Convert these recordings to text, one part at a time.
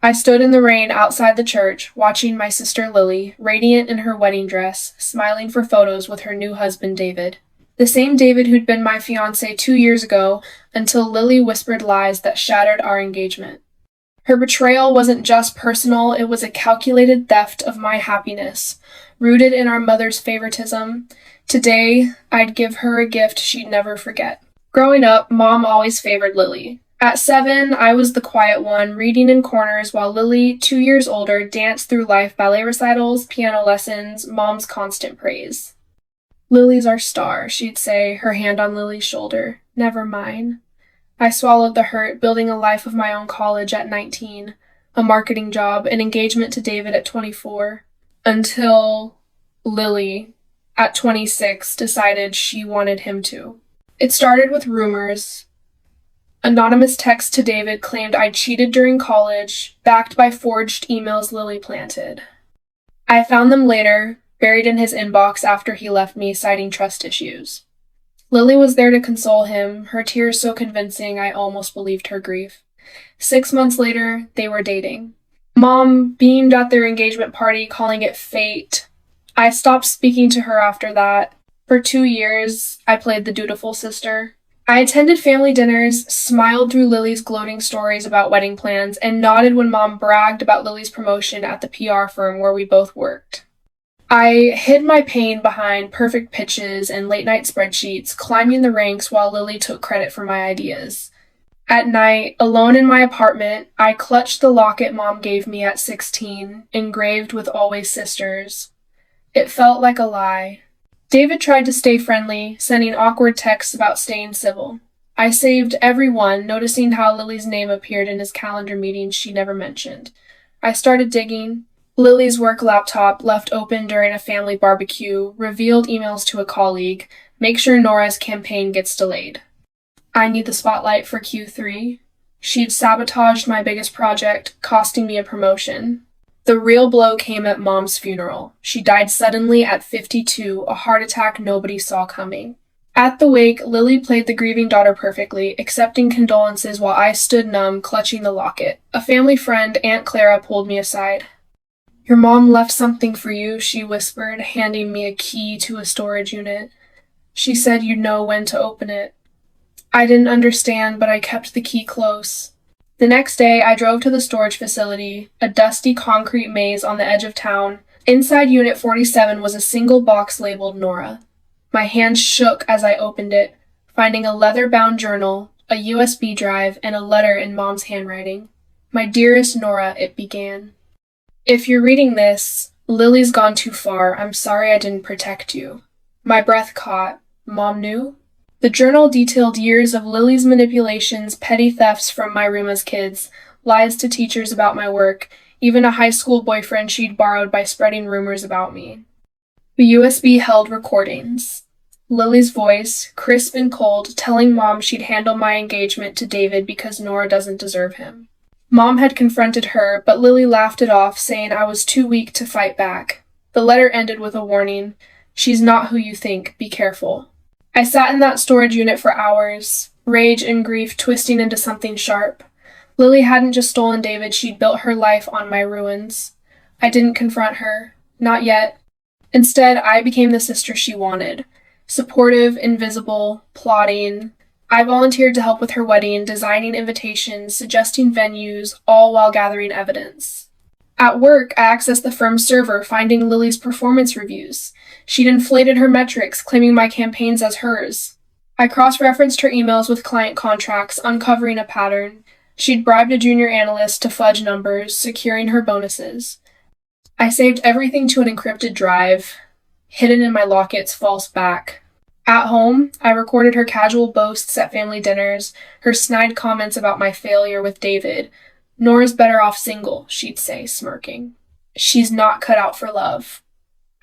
I stood in the rain outside the church, watching my sister Lily, radiant in her wedding dress, smiling for photos with her new husband David. The same David who'd been my fiancé 2 years ago, until Lily whispered lies that shattered our engagement. Her betrayal wasn't just personal, it was a calculated theft of my happiness, rooted in our mother's favoritism. Today, I'd give her a gift she'd never forget. Growing up, Mom always favored Lily. At 7, I was the quiet one, reading in corners while Lily, 2 years older, danced through life ballet recitals, piano lessons, Mom's constant praise. "Lily's our star," she'd say, her hand on Lily's shoulder. "Never mine." I swallowed the hurt, building a life of my own, college at 19, a marketing job, an engagement to David at 24, until Lily, at 26, decided she wanted him to. It started with rumors. Anonymous texts to David claimed I'd cheated during college, backed by forged emails Lily planted. I found them later, buried in his inbox after he left me, citing trust issues. Lily was there to console him, her tears so convincing I almost believed her grief. 6 months later, they were dating. Mom beamed at their engagement party, calling it fate. I stopped speaking to her after that. For 2 years, I played the dutiful sister. I attended family dinners, smiled through Lily's gloating stories about wedding plans, and nodded when Mom bragged about Lily's promotion at the PR firm where we both worked. I hid my pain behind perfect pitches and late-night spreadsheets, climbing the ranks while Lily took credit for my ideas. At night, alone in my apartment, I clutched the locket Mom gave me at 16, engraved with "Always Sisters." It felt like a lie. David tried to stay friendly, sending awkward texts about staying civil. I saved every one, noticing how Lily's name appeared in his calendar meetings she never mentioned. I started digging. Lily's work laptop, left open during a family barbecue, revealed emails to a colleague. "Make sure Nora's campaign gets delayed." I need the spotlight for Q3. She'd sabotaged my biggest project, costing me a promotion. The real blow came at Mom's funeral. She died suddenly at 52, a heart attack nobody saw coming. At the wake, Lily played the grieving daughter perfectly, accepting condolences while I stood numb, clutching the locket. A family friend, Aunt Clara, pulled me aside. "Your mom left something for you," she whispered, handing me a key to a storage unit. "She said you'd know when to open it." I didn't understand, but I kept the key close. The next day, I drove to the storage facility, a dusty concrete maze on the edge of town. Inside Unit 47 was a single box labeled Nora. My hand shook as I opened it, finding a leather-bound journal, a USB drive, and a letter in Mom's handwriting. "My dearest Nora," it began. "If you're reading this, Lily's gone too far. I'm sorry I didn't protect you." My breath caught. Mom knew? The journal detailed years of Lily's manipulations, petty thefts from my room as kids, lies to teachers about my work, even a high school boyfriend she'd borrowed by spreading rumors about me. The USB held recordings. Lily's voice, crisp and cold, telling Mom she'd handle my engagement to David because Nora doesn't deserve him. Mom had confronted her, but Lily laughed it off, saying I was too weak to fight back. The letter ended with a warning. "She's not who you think. Be careful." I sat in that storage unit for hours, rage and grief twisting into something sharp. Lily hadn't just stolen David, she'd built her life on my ruins. I didn't confront her. Not yet. Instead, I became the sister she wanted. Supportive, invisible, plotting. I volunteered to help with her wedding, designing invitations, suggesting venues, all while gathering evidence. At work, I accessed the firm's server, finding Lily's performance reviews. She'd inflated her metrics, claiming my campaigns as hers. I cross-referenced her emails with client contracts, uncovering a pattern. She'd bribed a junior analyst to fudge numbers, securing her bonuses. I saved everything to an encrypted drive, hidden in my locket's false back. At home, I recorded her casual boasts at family dinners, her snide comments about my failure with David. "Nora's better off single," she'd say, smirking. "She's not cut out for love."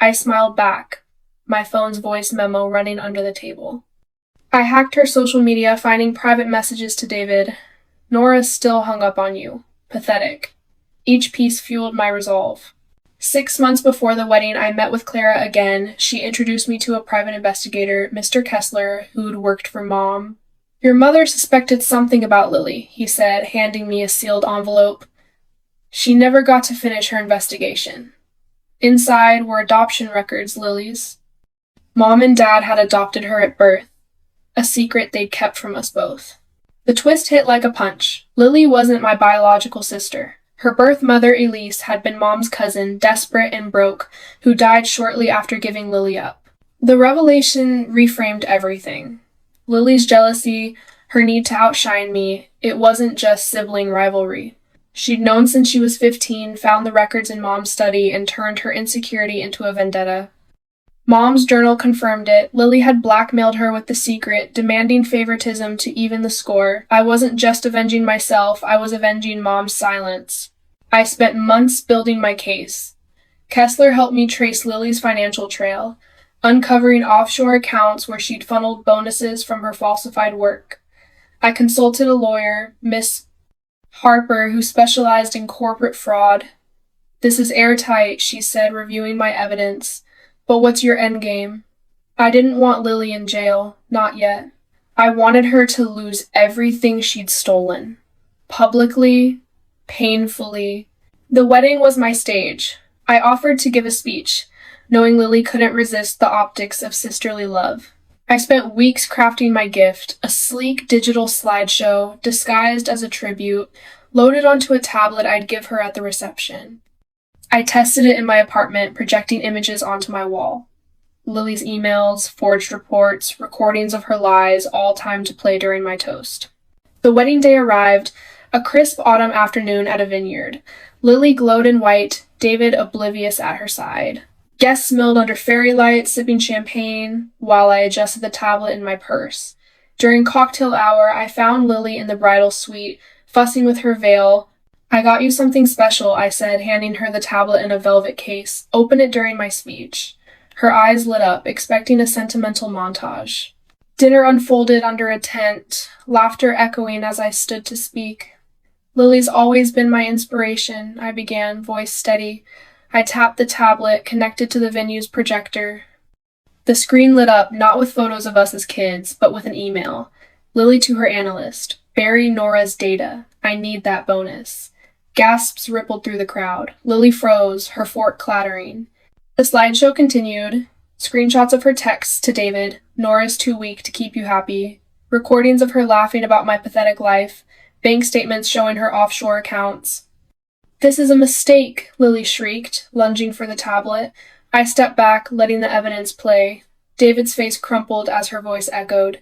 I smiled back, my phone's voice memo running under the table. I hacked her social media, finding private messages to David. "Nora's still hung up on you. Pathetic." Each piece fueled my resolve. 6 months before the wedding, I met with Clara again. She introduced me to a private investigator, Mr. Kessler, who'd worked for Mom. "Your mother suspected something about Lily," he said, handing me a sealed envelope. She never got to finish her investigation. Inside were adoption records, Lily's. Mom and Dad had adopted her at birth, a secret they'd kept from us both. The twist hit like a punch. Lily wasn't my biological sister. Her birth mother, Elise, had been Mom's cousin, desperate and broke, who died shortly after giving Lily up. The revelation reframed everything. Lily's jealousy, her need to outshine me, it wasn't just sibling rivalry. She'd known since she was 15, found the records in Mom's study, and turned her insecurity into a vendetta. Mom's journal confirmed it. Lily had blackmailed her with the secret, demanding favoritism to even the score. I wasn't just avenging myself, I was avenging Mom's silence. I spent months building my case. Kessler helped me trace Lily's financial trail, uncovering offshore accounts where she'd funneled bonuses from her falsified work. I consulted a lawyer, Miss Harper, who specialized in corporate fraud. "This is airtight," she said, reviewing my evidence. "But what's your endgame?" I didn't want Lily in jail, not yet. I wanted her to lose everything she'd stolen. Publicly, painfully. The wedding was my stage. I offered to give a speech, knowing Lily couldn't resist the optics of sisterly love. I spent weeks crafting my gift, a sleek digital slideshow disguised as a tribute, loaded onto a tablet I'd give her at the reception. I tested it in my apartment, projecting images onto my wall. Lily's emails, forged reports, recordings of her lies, all timed to play during my toast. The wedding day arrived, a crisp autumn afternoon at a vineyard. Lily glowed in white, David oblivious at her side. Guests milled under fairy lights, sipping champagne, while I adjusted the tablet in my purse. During cocktail hour, I found Lily in the bridal suite, fussing with her veil. "I got you something special," I said, handing her the tablet in a velvet case. "Open it during my speech." Her eyes lit up, expecting a sentimental montage. Dinner unfolded under a tent, laughter echoing as I stood to speak. "Lily's always been my inspiration," I began, voice steady. I tapped the tablet, connected to the venue's projector. The screen lit up, not with photos of us as kids, but with an email. "Lily to her analyst. Bury Nora's data. I need that bonus." Gasps rippled through the crowd. Lily froze, her fork clattering. The slideshow continued. Screenshots of her texts to David. "Nora's too weak to keep you happy." Recordings of her laughing about my pathetic life. Bank statements showing her offshore accounts. "This is a mistake," Lily shrieked, lunging for the tablet. I stepped back, letting the evidence play. David's face crumpled as her voice echoed.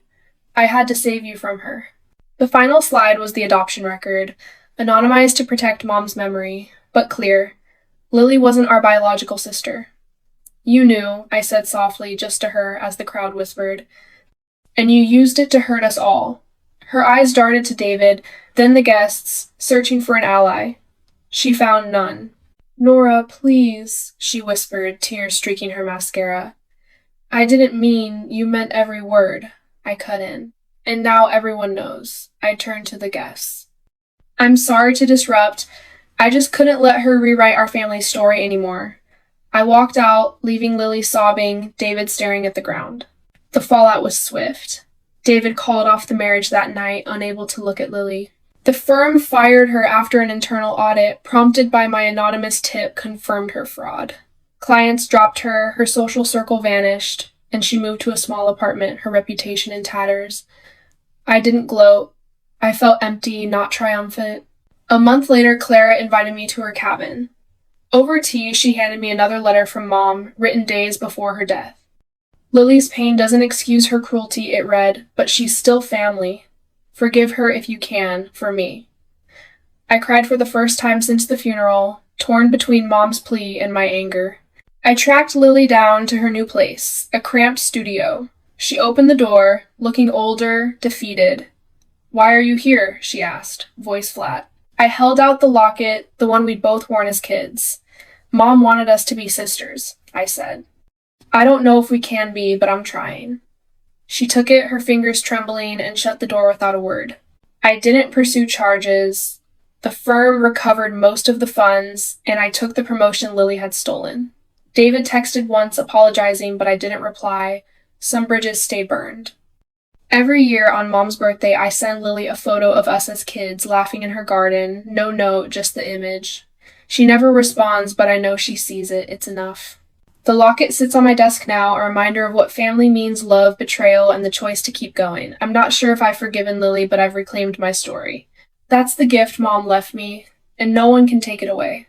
"I had to save you from her." The final slide was the adoption record, anonymized to protect Mom's memory, but clear. Lily wasn't our biological sister. "You knew," I said softly, just to her, as the crowd whispered. "And you used it to hurt us all." Her eyes darted to David, then the guests, searching for an ally. She found none. "Nora, please," she whispered, tears streaking her mascara. "I didn't mean, you meant every word," I cut in. "And now everyone knows." I turned to the guests. "I'm sorry to disrupt. I just couldn't let her rewrite our family's story anymore." I walked out, leaving Lily sobbing, David staring at the ground. The fallout was swift. David called off the marriage that night, unable to look at Lily. The firm fired her after an internal audit, prompted by my anonymous tip, confirmed her fraud. Clients dropped her, her social circle vanished, and she moved to a small apartment, her reputation in tatters. I didn't gloat. I felt empty, not triumphant. A month later, Clara invited me to her cabin. Over tea, she handed me another letter from Mom, written days before her death. "Lily's pain doesn't excuse her cruelty," it read, "but she's still family. Forgive her if you can, for me." I cried for the first time since the funeral, torn between Mom's plea and my anger. I tracked Lily down to her new place, a cramped studio. She opened the door, looking older, defeated. "Why are you here?" she asked, voice flat. I held out the locket, the one we'd both worn as kids. "Mom wanted us to be sisters," I said. "I don't know if we can be, but I'm trying." She took it, her fingers trembling, and shut the door without a word. I didn't pursue charges. The firm recovered most of the funds, and I took the promotion Lily had stolen. David texted once apologizing, but I didn't reply. Some bridges stay burned. Every year on Mom's birthday, I send Lily a photo of us as kids, laughing in her garden. No note, just the image. She never responds, but I know she sees it. It's enough. The locket sits on my desk now, a reminder of what family means: love, betrayal, and the choice to keep going. I'm not sure if I've forgiven Lily, but I've reclaimed my story. That's the gift Mom left me, and no one can take it away.